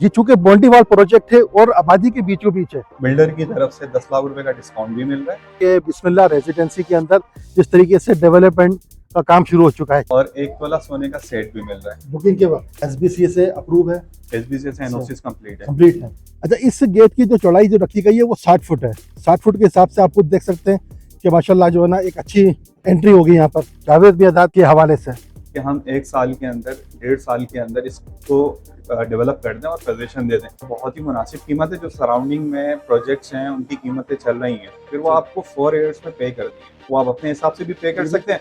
ये चूंकि boundary wall project है और आबादी के बीचों बीच है, बिल्डर की तरफ से 10 लाख रुपए का डिस्काउंट भी मिल रहा है कि बिस्मिल्लाह रेजिडेंसी के अंदर जिस तरीके से डेवलपमेंट का काम शुरू हो चुका है और 1 तोला सोने का सेट भी मिल रहा है। बुकिंग के वक्त SBCA से अप्रूव है, SBCA से एनओसी कंप्लीट है। कंप्लीट है। अच्छा, इस गेट की जो चौड़ाई जो रखी गई है वो 60 फुट है। 60 फुट के हिसाब से आप खुद देख सकते हैं कि माशाल्लाह जो है ना एक अच्छी एंट्री होगी यहाँ पर जावेद मियादाद के हवाले से कि हम 1 साल के अंदर 1.5 साल के अंदर इसको डेवलप कर दें और पोजीशन दे दें। बहुत ही मुनासिब कीमत है। जो सराउंडिंग में प्रोजेक्ट्स हैं उनकी कीमतें चल रही हैं, फिर वो आपको 4 ईयर्स में पे कर दी, वो आप अपने हिसाब से भी पे कर सकते हैं।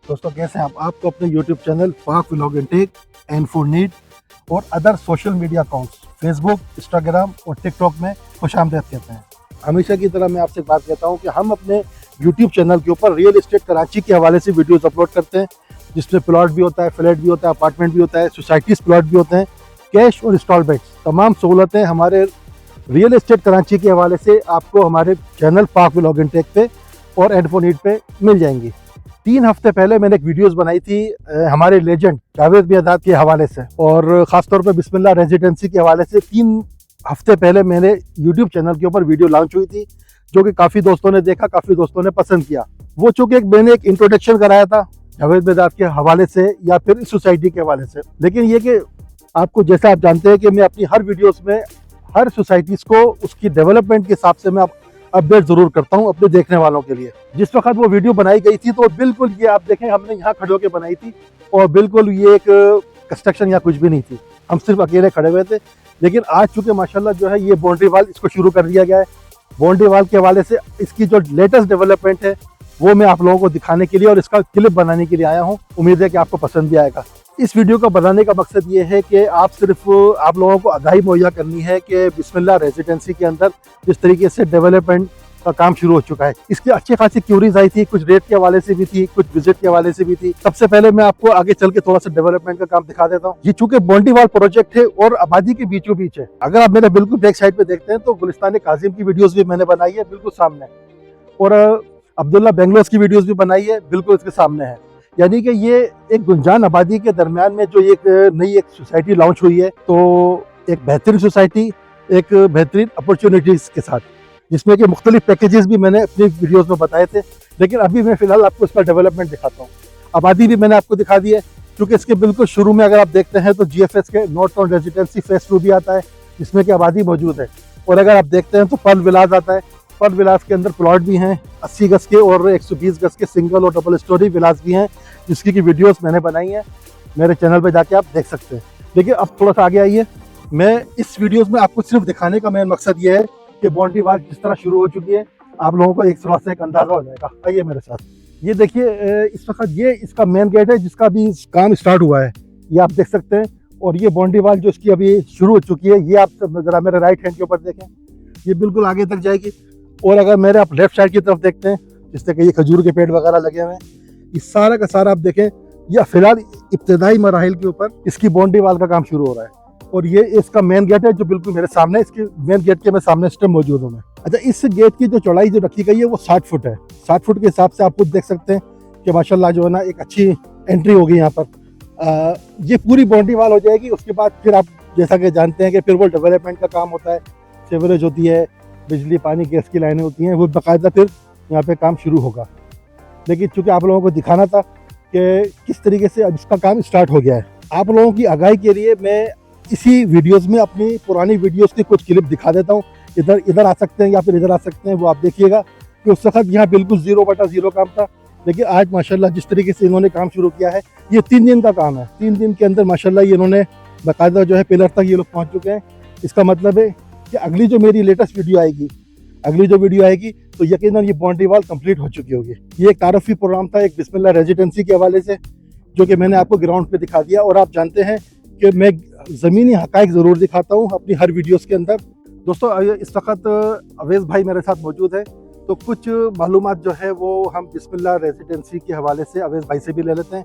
दोस्तों कैसे हैं आप? आपको अपने YouTube channel Pak vlog and tech and for need और other social media accounts Facebook, Instagram और टिकटॉक में खुशामदीद कहते हैं। हमेशा की तरह मैं आपसे बात कहता हूं कि हम अपने YouTube चैनल के ऊपर रियल एस्टेट कराची के हवाले से वीडियोस अपलोड करते हैं, जिसमें प्लॉट भी होता है, फ्लैट भी होता है, अपार्टमेंट भी होता है, सोसाइटीज़ प्लॉट भी होते हैं, कैश और इंस्टॉलमेंट्स तमाम सहूलतें हमारे रियल एस्टेट कराची के हवाले से आपको हमारे channel Pak vlog and take पे और एंड फॉर नीड पे मिल जाएंगी। 3 हफ्ते पहले मैंने एक वीडियोस बनाई थी हमारे लेजेंड जावेद मियादाद के हवाले से और ख़ासतौर पे बिस्मिल्लाह रेजिडेंसी के हवाले से 3 हफ्ते पहले मेरे यूट्यूब चैनल के ऊपर वीडियो लॉन्च हुई थी, जो कि काफ़ी दोस्तों ने देखा, काफ़ी दोस्तों ने पसंद किया। वो चूँकि मैंने एक इंट्रोडक्शन कराया था जावेद मियादाद के हवाले से या फिर इस सोसाइटी के हवाले से, लेकिन ये कि आपको जैसा आप जानते हैं कि मैं अपनी हर वीडियोज़ में हर सोसाइटीज़ को उसकी डेवलपमेंट के हिसाब से मैं अपडेट जरूर करता हूं अपने देखने वालों के लिए। जिस वक्त वो वीडियो बनाई गई थी तो बिल्कुल ये आप देखें हमने यहाँ खड़े होकर बनाई थी और बिल्कुल ये एक कंस्ट्रक्शन या कुछ भी नहीं थी, हम सिर्फ अकेले खड़े हुए थे। लेकिन आज चूंकि माशाल्लाह जो है ये बाउंड्री वॉल इसको शुरू कर दिया गया है। बाउंड्री वॉल के हवाले से इसकी जो लेटेस्ट डेवलपमेंट है वो मैं आप लोगों को दिखाने के लिए और इसका क्लिप बनाने के लिए आया हूँ। उम्मीद है कि आपको पसंद भी आएगा। इस वीडियो को बनाने का मकसद ये है कि आप लोगों को आगाही मुहैया करनी है कि बिस्मिल्लाह रेजिडेंसी के अंदर जिस तरीके से डेवलपमेंट का काम शुरू हो चुका है। इसकी अच्छी खासी क्यूरीज आई थी, कुछ रेट के हवाले से भी थी, कुछ विजिट के हवाले से भी थी। सबसे पहले मैं आपको आगे चल के थोड़ा सा डेवलपमेंट का काम दिखा देता हूँ। ये चूंकि बाउंड्री वॉल प्रोजेक्ट है और आबादी के बीचों बीच है। अगर आप मेरे बिल्कुल बैक साइड पे देखते हैं तो गुलिस्तान काजिम की वीडियोज भी मैंने बनाई है बिल्कुल सामने, और अब्दुल्ला बेंगलोस की वीडियोज भी बनाई है बिल्कुल इसके सामने है। यानी कि ये एक गुंजान आबादी के दरमियान में जो एक नई सोसाइटी लॉन्च हुई है, तो एक बेहतरीन सोसाइटी, एक बेहतरीन अपॉर्चुनिटीज़ के साथ, जिसमें कि मुख्तलिफ पैकेजेस भी मैंने अपनी वीडियोस में बताए थे। लेकिन अभी मैं फ़िलहाल आपको इसका डेवलपमेंट दिखाता हूँ। आबादी भी मैंने आपको दिखा दी है, क्योंकि इसके बिल्कुल शुरू में अगर आप देखते हैं तो GFS के नॉर्थ टाउन रेजिडेंसी फेस 2 भी आता है, जिसमें कि आबादी मौजूद है। और अगर आप देखते हैं तो पर्ल विलास आता है। पर्ल विलास के अंदर प्लॉट भी हैं 80 गज के और 120 गज के सिंगल और डबल स्टोरी विलास भी हैं, जिसकी की वीडियोस मैंने बनाई हैं, मेरे चैनल पे जाके आप देख सकते हैं। लेकिन अब थोड़ा सा आगे आइए। मैं इस वीडियोस में आपको सिर्फ दिखाने का मेन मकसद ये है कि बाउंड्री वॉल किस तरह शुरू हो चुकी है, आप लोगों को एक थोड़ा सा एक अंदाजा हो जाएगा। आइए मेरे साथ। ये देखिए इस वक्त ये इसका मेन गेट है जिसका भी काम स्टार्ट हुआ है, ये आप देख सकते हैं। और ये बाउंड्री वॉल जो इसकी अभी शुरू हो चुकी है, ये आप जरा मेरे राइट हैंड के ऊपर देखें, ये बिल्कुल आगे तक जाएगी। और अगर मेरे आप लेफ्ट साइड की तरफ देखते हैं, जिससे कि ये खजूर के पेड़ वगैरह लगे हुए हैं, ये सारा का सारा आप देखें, यह फिलहाल इब्तदाई मराहिल के ऊपर इसकी बाउंड्री वॉल का काम शुरू हो रहा है। और ये इसका मेन गेट है जो बिल्कुल मेरे सामने, इसके मेन गेट के मैं सामने इस टाइम मौजूद हूँ मैं। अच्छा, इस गेट की जो चौड़ाई जो रखी गई है वो 60 फुट है। 60 फुट के हिसाब से आप खुद देख सकते हैं कि माशाल्लाह जो है ना एक अच्छी एंट्री होगी यहाँ पर। ये पूरी बाउंड्री वाल हो जाएगी। उसके बाद फिर आप जैसा कि जानते हैं कि फिर वो डेवलपमेंट का काम होता है, सीवरेज होती है, बिजली पानी गैस की लाइनें होती हैं, वो बाकायदा फिर यहाँ पे काम शुरू होगा। लेकिन चूँकि आप लोगों को दिखाना था कि किस तरीके से अब इसका काम स्टार्ट हो गया है, आप लोगों की आगाही के लिए मैं इसी वीडियोस में अपनी पुरानी वीडियोस की कुछ क्लिप दिखा देता हूँ। इधर आ सकते हैं या फिर इधर आ सकते हैं, वो आप देखिएगा कि उस वक्त यहाँ बिल्कुल 0/0 काम था। लेकिन आज माशाल्लाह जिस तरीके से इन्होंने काम शुरू किया है, ये 3 दिन का काम है। 3 दिन के अंदर माशाल्लाह ये इन्होंने बाकायदा जो है पिलर तक ये लोग पहुँच चुके हैं। इसका मतलब है कि अगली जो मेरी लेटेस्ट वीडियो आएगी तो यकीनन ये बाउंड्री वॉल कंप्लीट हो चुकी होगी। ये एक तारफ़ी प्रोग्राम था एक बिस्मिल्लाह रेजिडेंसी के हवाले से, जो कि मैंने आपको ग्राउंड पे दिखा दिया। और आप जानते हैं कि मैं ज़मीनी हक़ाइक़ ज़रूर दिखाता हूँ अपनी हर वीडियोस के अंदर। दोस्तों, इस वक्त अवैस भाई मेरे साथ मौजूद है, तो कुछ मालूमात जो है वो हम बिस्मिल्लाह रेजिडेंसी के हवाले से अवैस भाई से भी ले लेते हैं।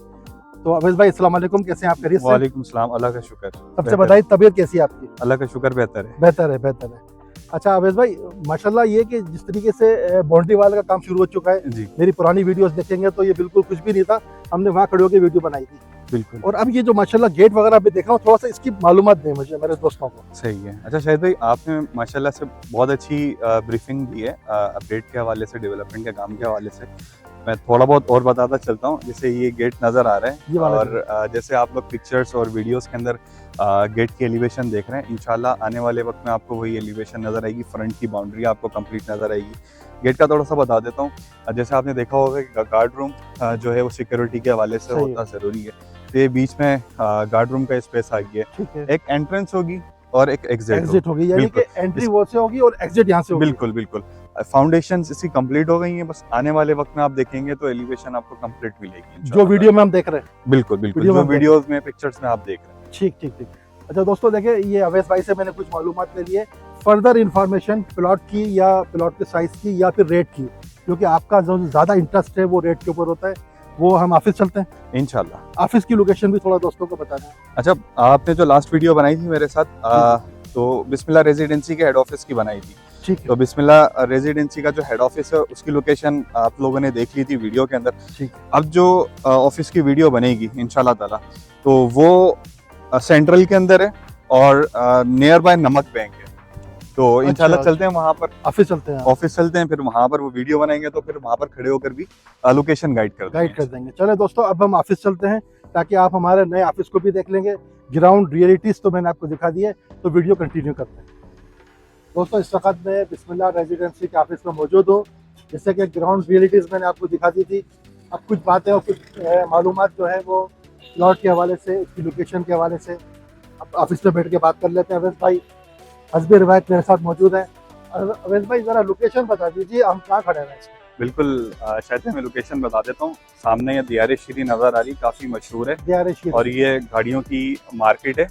तो अवैस भाई, अस्सलाम वालेकुम, कैसे हैं आप? खैरियत से? वालेकुम सलाम, अल्लाह का शुक्र। सबसे बताइए, तबीयत कैसी है आपकी? अल्लाह का शुक्र बेहतर है। बेहतर है। अच्छा अवैस भाई, माशाल्लाह ये कि जिस तरीके से बाउंड्री वाल का काम शुरू हो चुका है, जी मेरी पुरानी वीडियोस देखेंगे तो ये बिल्कुल कुछ भी नहीं था। हमने वहाँ खड़े होकर वीडियो बनाई थी। बिल्कुल। और अब ये जो माशाल्लाह गेट वगैरह भी देख रहा हूँ, थोड़ा सा इसकी मालूमात दें मुझे, मेरे दोस्तों को। सही है। अच्छा शाहिद भाई, आपने माशाल्लाह से बहुत अच्छी ब्रीफिंग दी है अपडेट के हवाले से, डेवलपमेंट के काम के हवाले से। मैं थोड़ा बहुत और बताता चलता हूँ। जैसे ये गेट नज़र आ रहा ये है वाला और जैसे आप लोग पिक्चर्स और वीडियोस के अंदर गेट की एलिवेशन देख रहे हैं, इंशाल्लाह आने वाले वक्त में आपको वही एलिवेशन नज़र आएगी। फ्रंट की बाउंड्री आपको कंप्लीट नज़र आएगी। गेट का थोड़ा सा बता देता हूँ। जैसे आपने देखा होगा कि गार्ड रूम जो है वो सिक्योरिटी के हवाले से सही होता ज़रूरी है। तो ये बीच में गार्ड रूम का स्पेस आ गया है। ठीक है। एक एंट्रेंस होगी और एक एग्जिट होगी, यानी कि एंट्री वो से होगी और एग्जिट यहाँ से होगी। बिल्कुल। फाउंडेशन इसकी कंप्लीट हो गई है, बस आने वाले वक्त में आप देखेंगे तो एलिवेशन आपको कंप्लीट मिलेगी जो वीडियो में हम देख रहे हैं। बिल्कुल जो वीडियोस में पिक्चर्स में आप देख रहे हैं। ठीक। अच्छा दोस्तों, देखिए ये अवैस भाई से मैंने कुछ मालूमात ले लिए। फर्दर इंफॉर्मेशन प्लॉट की या प्लॉट के साइज की या फिर रेट की, क्योंकि आपका जो ज़्यादा इंटरेस्ट है वो रेट के ऊपर होता है, वो हम ऑफिस चलते हैं इंशाल्लाह। ऑफिस की लोकेशन भी थोड़ा दोस्तों को बता दें। अच्छा, आपने जो लास्ट वीडियो बनाई थी मेरे साथ तो बिस्मिल्लाह रेजिडेंसी के हेड ऑफिस की बनाई थी। ठीक है। तो बिस्मिल्लाह रेजिडेंसी का जो हेड ऑफिस है उसकी लोकेशन आप लोगों ने देख ली थी वीडियो के अंदर। ठीक। अब जो ऑफिस की वीडियो बनेगी इंशाल्लाह ताला, तो वो सेंट्रल के अंदर है और नियर बाय नमक बैंक है। तो इंशाल्लाह चलते हैं वहाँ पर, ऑफिस चलते हैं, फिर वहाँ पर वो वीडियो बनाएंगे तो फिर वहाँ पर खड़े होकर भी लोकेशन गाइड कर देंगे। चले दोस्तों, अब हम ऑफिस चलते हैं ताकि आप हमारे नए ऑफिस को भी देख लेंगे। ग्राउंड रियलिटीज तो मैंने आपको दिखा दी है, तो वीडियो कंटिन्यू करते हैं। दोस्तों, इस वक्त मैं बिस्मिल्लाह रेजिडेंसी के ऑफिस में मौजूद हूँ। जैसे कि ग्राउंड रियलिटीज मैंने आपको दिखा दी थी। अब कुछ बातें और कुछ मालूमात जो है वो प्लॉट के हवाले से, उसकी लोकेशन के हवाले से अब ऑफिस में बैठ के बात कर लेते हैं। अवैस भाई हस्बे रिवायत मेरे साथ मौजूद है। अवैस भाई, जरा लोकेशन बता दीजिए, हम कहाँ खड़े हैं? बिल्कुल, शायद मैं लोकेशन बता देता हूँ। सामने ये दियारे शीरी नजर आ रही, काफी मशहूर है दियारे शीरी, और ये गाड़ियों की मार्केट है,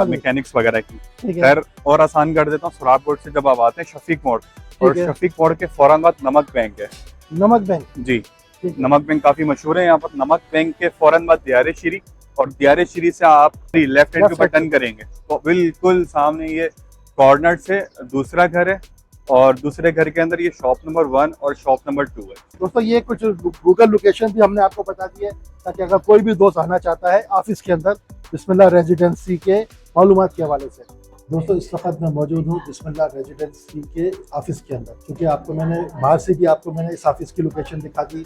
मैकेनिक्स वगैरह की। ठीक है। खैर और आसान कर देता हूँ, सुराग रोड से जब आप आते हैं शफीक मोड़, और शफीक मोड़ के फौरन बाद नमक बैंक है। नमक बैंक, जी नमक बैंक काफी मशहूर है यहाँ पर। नमक बैंक के फौरन बाद दियारे शीरी, और दियारे शीरी से आप लेफ्ट हैंड के ऊपर टर्न करेंगे तो बिल्कुल सामने ये कॉर्नर से दूसरा घर है, और दूसरे घर के अंदर ये शॉप नंबर 1 और शॉप नंबर 2 है। दोस्तों, ये कुछ गूगल लोकेशन भी हमने आपको बता दी है, ताकि अगर कोई भी दोस्त आना चाहता है ऑफिस के अंदर बिस्मिल्लाह रेजिडेंसी के मालूमात के हवाले से। दोस्तों, इस वक्त मैं मौजूद हूँ बिस्मिल्लाह रेजिडेंसी के ऑफिस के अंदर, क्योंकि आपको मैंने बाहर से भी आपको मैंने इस ऑफिस की लोकेशन दिखा दी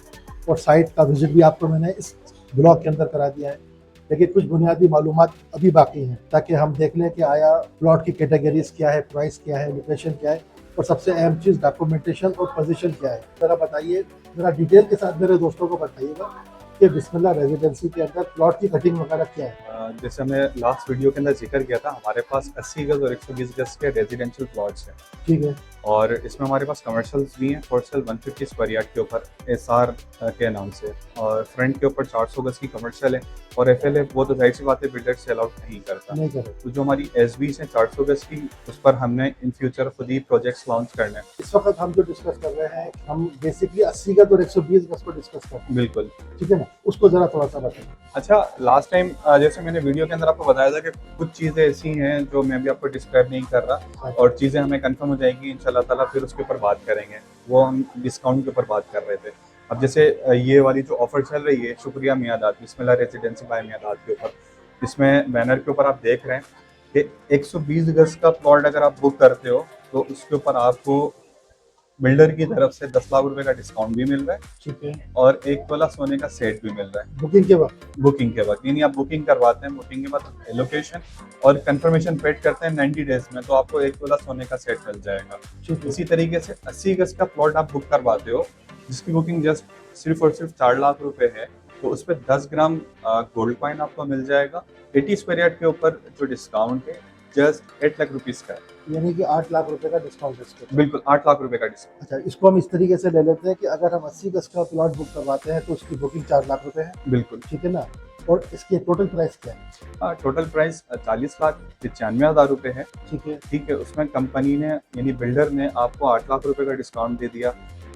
और साइट का विजिट भी आपको मैंने इस ब्लॉग के अंदर करा दिया है। लेकिन कुछ बुनियादी मालूमात अभी बाकी हैं, ताकि हम देख लें कि आया प्लॉट की कैटेगरीज क्या है, प्राइस क्या है, लोकेशन क्या है, और सबसे अहम चीज़ डॉक्यूमेंटेशन और पोजीशन क्या है। ज़रा बताइए, ज़रा डिटेल के साथ मेरे दोस्तों को बताइएगा कि बिस्मिल्लाह रेजिडेंसी के अंदर प्लॉट की कटिंग वगैरह क्या है। जैसे हमने लास्ट वीडियो के अंदर जिक्र किया था, हमारे पास 80 गज और 120 गज के रेजिडेंशियल प्लॉट्स हैं। ठीक है। और इसमें हमारे पास कमर्शियल्स भी हैं, फॉर सेल 150 स्क्वायर यार्ड के ऊपर SR के नाम से, और फ्रंट के ऊपर 400 गज की कमर्शियल है, और FL है, वो तो जाहिर सी बात है बिल्डर से अलाउड नहीं करता। तो जो हमारी SBs हैं 400 गज की, उस पर हमने इन फ्यूचर खुद ही प्रोजेक्ट्स लॉन्च करने हैं। इस वक्त हम जो डिस्कस कर रहे हैं, हम बेसिकली 80 गज और 120 गज को डिस्कस कर रहे हैं। बिल्कुल, ठीक है ना, उसको जरा थोड़ा सा बताइए। अच्छा, लास्ट टाइम जैसे मैंने वीडियो के अंदर आपको बताया था कि कुछ चीज़ें ऐसी हैं जो मैं भी आपको डिस्क्राइब नहीं कर रहा, और चीज़ें हमें कंफर्म हो जाएगी इंशाल्लाह ताला, फिर उसके ऊपर बात करेंगे। वो हम डिस्काउंट के ऊपर बात कर रहे थे। अब जैसे ये वाली जो ऑफर चल रही है, शुक्रिया मियादाद बिस्मिल्लाह रेजिडेंसी बाय मियादाद के ऊपर, इसमें बैनर के ऊपर आप देख रहे हैं कि 120 गज का प्लॉट अगर आप बुक करते हो तो उसके ऊपर आपको बिल्डर की तरफ से 10 लाख रुपए का डिस्काउंट भी मिल रहा है, ठीक है, और 1 तोला सोने का सेट भी मिल रहा है बुकिंग के वक्त। बुकिंग के वक्त। यानी आप बुकिंग करवाते हैं, बुकिंग के बाद एलोकेशन और कंफर्मेशन पेड करते हैं 90 डेज में, तो आपको 1 तोला सोने का सेट मिल जाएगा। ठीक है, इसी तरीके से 80 गज का प्लॉट आप बुक करवाते हो जिसकी बुकिंग जस्ट सिर्फ और सिर्फ 4 लाख रुपए है, तो उस पर 10 ग्राम गोल्ड कॉइन आपको मिल जाएगा। 80 स्क्वायर यार्ड के ऊपर जो डिस्काउंट है जस्ट 8 लाख रुपीज का है। यानी कि 8 लाख रुपए का डिस्काउंट है इसके ऊपर। बिल्कुल 8 लाख रुपए का डिस्काउंट। अच्छा, इसको हम इस तरीके से ले लेते हैं कि अगर हम 80 गज का प्लॉट बुक करवाते हैं तो उसकी बुकिंग 4 लाख रुपए है, बिल्कुल। ठीक है ना। और इसकी टोटल प्राइस क्या है? टोटल प्राइस 40,95,000 रुपए है, ठीक है, ठीक है। उसमें कंपनी ने यानी बिल्डर ने आपको 8 लाख रुपए का डिस्काउंट दे दिया,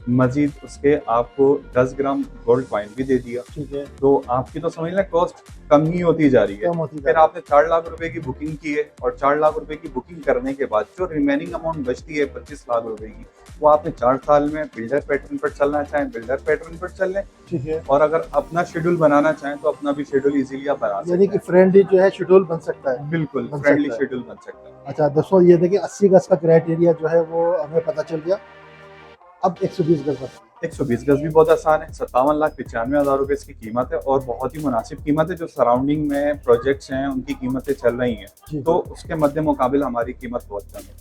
मजीद उसके आपको 10 ग्राम गोल्ड कॉइन भी दे दिया, ठीक है, तो आपकी तो समझ लें कॉस्ट कम ही होती जा रही है। कम होती फिर है। आपने 4 लाख रुपए की बुकिंग की है, और 4 लाख रुपए की बुकिंग करने के बाद जो रिमेनिंग अमाउंट बचती है 25 लाख रुपए की, वो आपने 4 साल में बिल्डर पैटर्न पर चलना चाहें बिल्डर पैटर्न पर चल लें, ठीक है, और अगर अपना शेड्यूल बनाना चाहें तो अपना भी शेड्यूल इजीली आप बना सकते यानी हैं। कि फ्रेंडली जो है शेड्यूल बन सकता है। बिल्कुल बन फ्रेंडली सकता है। शेड्यूल बन सकता है। अच्छा दोस्तों, ये देखिए 80 गज का क्राइटेरिया जो है वो हमें पता चल गया। अब 120 गज का 120 गज भी बहुत आसान है। 57,95,000 रुपए इसकी कीमत है, और बहुत ही मुनासिब कीमत है। जो सराउंडिंग में प्रोजेक्ट्स हैं उनकी कीमतें चल रही हैं, जी, तो उसके मद्दे मुकाबिल हमारी कीमत बहुत कम है।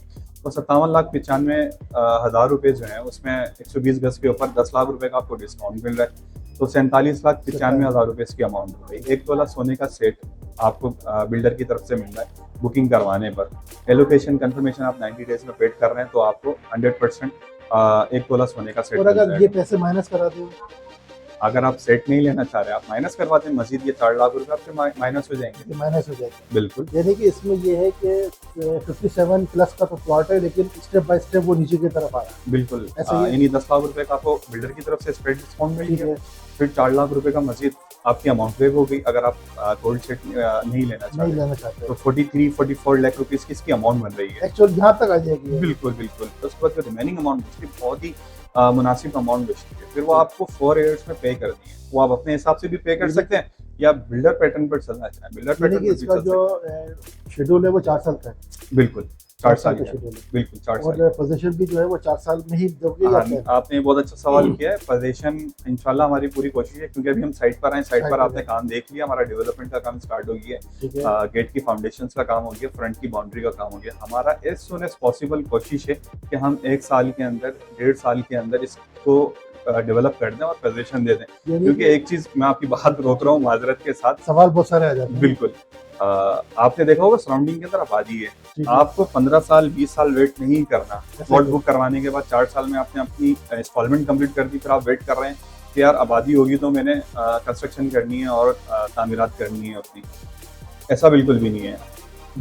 तो 57,95,000 रुपए जो है उसमें 120 गज के ऊपर 10 लाख रुपए का आपको डिस्काउंट मिल रहा है, तो 47,95,000 रुपए इसकी अमाउंट हो गई। 1 तोला सोने का सेट आपको बिल्डर की तरफ से मिल रहा है बुकिंग करवाने पर। एलोकेशन कंफर्मेशन आप 90 डेज में पेड कर रहे हैं तो आपको 100% 1 तोला सोने का सेट और मिल अगर जाएगा। ये पैसे माइनस करा दें अगर आप सेट नहीं लेना चाह रहे, आप माइनस करवाते हैं, मजीद ये 4 लाख रुपए आपके माइनस हो जाएंगे। तो माइनस हो जाएगा। बिल्कुल यानी कि इसमें ये है कि 57 प्लस का तो प्लॉट है, लेकिन स्टेप बाय स्टेप वो नीचे की तरफ आ रहा है। बिल्कुल। ऐसा ही है? यानी 10 लाख रुपए का आपको बिल्डर की तरफ से स्प्रेड डिस्काउंट मिल ठीक गया, है, फिर 4 लाख रुपए का मजीद आपकी अमाउंट वेव हो गई। अगर आप गोल्ड सेट नहीं लेना नहीं चाहते लेना चाहते तो 43-44 लाख रुपीस की इसकी अमाउंट बन रही है। एक्चुअल यहाँ तक आ जाएगी ये। बिल्कुल बिल्कुल। तो उसके बाद जो रिमेनिंग अमाउंट बचती है बहुत ही मुनासिब अमाउंट बचती है, फिर वो आपको 4 ईयर्स में पे करनी है। वो आप अपने हिसाब से भी पे कर सकते हैं, या बिल्डर पैटर्न पर चलना चाहें बिल्डर यानी पैटर्न कि पर भी इसका चल जो सकते शेड्यूल है वो 4 साल का है। हैं। बिल्कुल 4 साल का का शेड्यूल है। बिल्कुल 4 साल। और पोजीशन भी जो है वो 4 साल में ही दोगे या हाँ, क्या? आपने बहुत अच्छा सवाल किया है। पोजीशन इंशाल्लाह हमारी पूरी कोशिश है, क्योंकि अभी हम साइट पर आए, साइट साइट पर पर आपने काम देख लिया, हमारा डेवलपमेंट का काम स्टार्ट हो गया है, ठीक है, गेट की फाउंडेशंस का काम हो गया, फ्रंट की बाउंड्री का काम हो गया। हमारा एज सुन एज पॉसिबल कोशिश है कि हम 1 साल के अंदर 1.5 साल के अंदर इसको डेवलप कर दें और पोजीशन दे दें। यानी क्योंकि कि एक चीज मैं आपकी बात रोक रहा हूँ माजरत के साथ, सवाल बहुत सारे आ जाते हैं। बिल्कुल आपने देखा होगा सराउंडिंग के अंदर आबादी है, ठीक है, आपको 15 साल 20 साल वेट नहीं करना। ऐसा प्लॉट क्यों? बुक करवाने के बाद 4 साल में आपने अपनी इंस्टॉलमेंट कंप्लीट कर दी, फिर आप वेट कर रहे हैं कि यार आबादी होगी तो मैंने कंस्ट्रक्शन करनी है और तामीरात करनी है अपनी। ऐसा बिल्कुल भी नहीं है।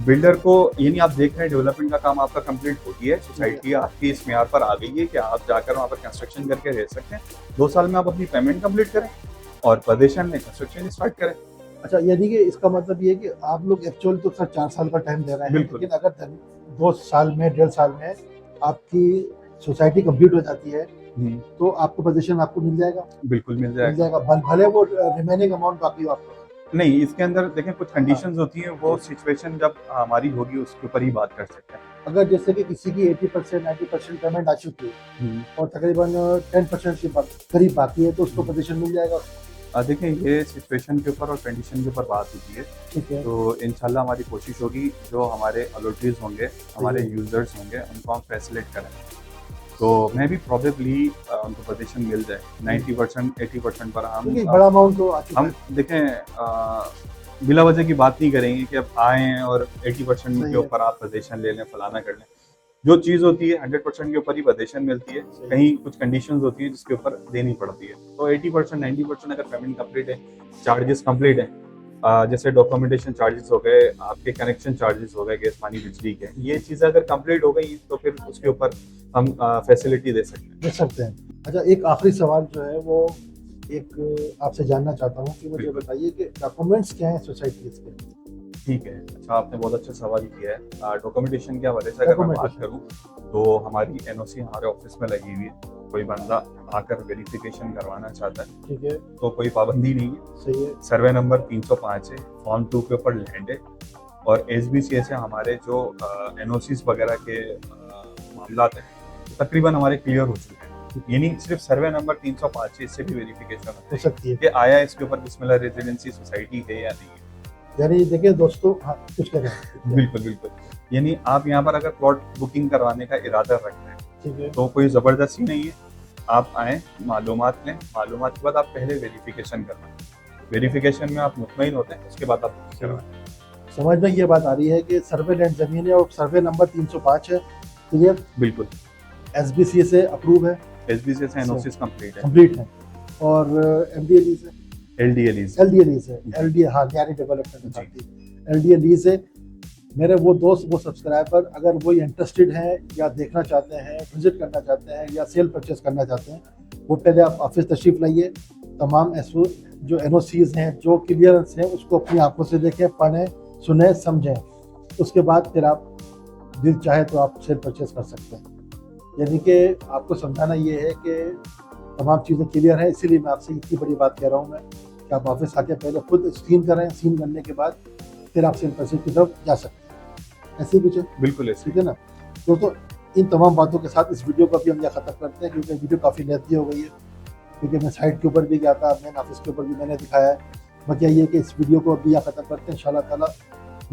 बिल्डर को यानी आप देख रहे हैं डेवलपमेंट का काम आपका कंप्लीट हो गया है, सोसाइटी आपकी इस म्यार पर आ गई है कि आप जाकर वहाँ पर कंस्ट्रक्शन करके रह सकते हैं। 2 साल में आप अपनी पेमेंट कंप्लीट करें और पोजीशन में कंस्ट्रक्शन स्टार्ट करें। अच्छा, यानी कि इसका मतलब ये है कि आप लोग एक्चुअल तो सर 4 साल का टाइम दे रहे हैं, बिल्कुल। लेकिन अगर 2 साल में 1.5 साल में आपकी सोसाइटी कंप्लीट हो जाती है तो आपको पोजीशन आपको मिल जाएगा। बिल्कुल मिल मिल जाएगा। जाएगा, भले वो रिमेनिंग अमाउंट बाकी हो आपको। नहीं, इसके अंदर देखें कुछ कंडीशंस होती हैं, वो सिचुएशन जब हमारी होगी उसके ऊपर ही बात कर सकते हैं। अगर जैसे कि किसी की 80% 90% पेमेंट आ चुकी है और तकरीबन 10% के करीब बाकी है तो उसको पोजीशन मिल जाएगा। देखें ये सिचुएशन के ऊपर और कंडीशन के ऊपर बात होती है, ठीक है, तो इंशाल्लाह हमारी कोशिश होगी जो हमारे अलॉटीज होंगे, हमारे यूजर्स होंगे, उनको हम फैसिलिटेट करें। तो मैं भी प्रॉबेबली उनको पोजीशन मिल जाए 90% 80% पर क्योंकि हम बड़ा अमाउंट तो आ चुका हम देखें बिला वजह की बात नहीं करेंगे कि अब आए और 80% सही के है। ऊपर आप पोजीशन ले लें, फलाना कर लें। जो चीज़ होती है 100% के ऊपर ही पोजीशन मिलती है, कहीं कुछ कंडीशंस होती है जिसके ऊपर देनी पड़ती है। तो 80% 90% अगर पेमेंट कंप्लीट है, चार्जेस कंप्लीट है, जैसे डॉक्यूमेंटेशन चार्जेस हो गए, आपके कनेक्शन चार्जेस हो गए, गैस पानी बिजली के, ये चीज़ें अगर कंप्लीट हो गई तो फिर उसके ऊपर हम फैसिलिटी दे सकते हैं। दे सकते हैं। अच्छा, एक आखिरी सवाल जो है वो एक आपसे जानना चाहता हूँ कि मुझे बिल्कुल। बताइए कि डॉक्यूमेंट्स क्या हैं सोसाइटीज़ के? ठीक है, अच्छा आपने बहुत अच्छा सवाल किया है। डॉक्यूमेंटेशन के हवाले से अगर मैं बात डॉक्यूमेंटेशन। करूँ तो हमारी एनओसी हमारे ऑफिस में लगी हुई है। कोई बंदा आकर वेरिफिकेशन करवाना चाहता है ठीक है, तो कोई पाबंदी नहीं है। सही है। सर्वे नंबर 305 है, फॉर्म 2 के ऊपर लैंड है और एसबीसीए से हमारे जो एनओसीज वगैरह के मामलात हैं तकरीबन हमारे क्लियर हो चुके हैं। यानी सिर्फ सर्वे नंबर 305 है, इससे भी वेरिफिकेशन हो होता है सकती है। कि आया इसके ऊपर बिस्मिल्लाह रेजिडेंसी सोसाइटी है या नहीं है। यानी देखिए दोस्तों, हाँ, कुछ कह रहे हैं? बिल्कुल बिल्कुल। यानी आप यहाँ पर अगर प्लॉट बुकिंग करवाने का इरादा रख रहे हैं ठीक है, तो कोई ज़बरदस्ती नहीं है। आप आएँ, मालूमात लें, मालूमात के बाद आप पहले वेरिफिकेशन करवाएं। वेरिफिकेशन में आप मुतमईन होते हैं, उसके बाद आप बुकिंग करवाएं। समझ में ये बात आ रही है कि सर्वे लैंड ज़मीन है और सर्वे नंबर 305 है, क्लियर, बिल्कुल। एसबीसी से अप्रूव है, एसबीसी से एनओसीज कंप्लीट है, कंप्लीट है, और एमडीएलई से, एलडीएल से। एलडीएलई से, एलडी, हाँ, लियारी डेवलपमेंट अथॉरिटी, एलडीएलई से। मेरे वो दोस्त, वो सब्सक्राइबर, अगर वो इंटरेस्टेड हैं या देखना चाहते हैं, विजिट करना चाहते हैं या सेल परचेस करना चाहते हैं, वो पहले आप ऑफिस तशरीफ़ लाइए, तमाम एसओ जो एनओसीज हैं, जो क्लियरेंस हैं, उसको अपनी आंखों से देखें, पढ़ें, सुने, समझें। उसके बाद फिर आप दिल चाहे तो आप सेल परचेस कर सकते हैं। यानी कि आपको समझाना ये है कि तमाम चीज़ें क्लियर हैं, इसीलिए मैं आपसे इतनी बड़ी बात कह रहा हूँ मैं कि आप ऑफिस आके पहले खुद सीन करें, सीन करने के बाद फिर आप सेल परचेस की तरफ जा सकते हैं। ऐसे ही कुछ है, बिल्कुल ऐसे। ठीक है ना दोस्तों? इन तमाम बातों के साथ इस वीडियो को भी हम यहाँ ख़त्म करते हैं, क्योंकि वीडियो काफ़ी लेंथी हो गई है। क्योंकि मैं साइट के ऊपर भी गया था, मेन ऑफिस के ऊपर भी मैंने दिखाया है। बाकी ये है कि इस वीडियो को अभी यहाँ ख़त्म करते हैं। इंशाल्लाह ताला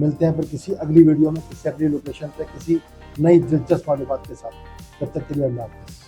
मिलते हैं फिर किसी अगली वीडियो में, किसी अगली लोकेशन पे, किसी नई दिलचस्प मालूमात के साथ। तब तक के लिए अल्लाह हाफ़िज़।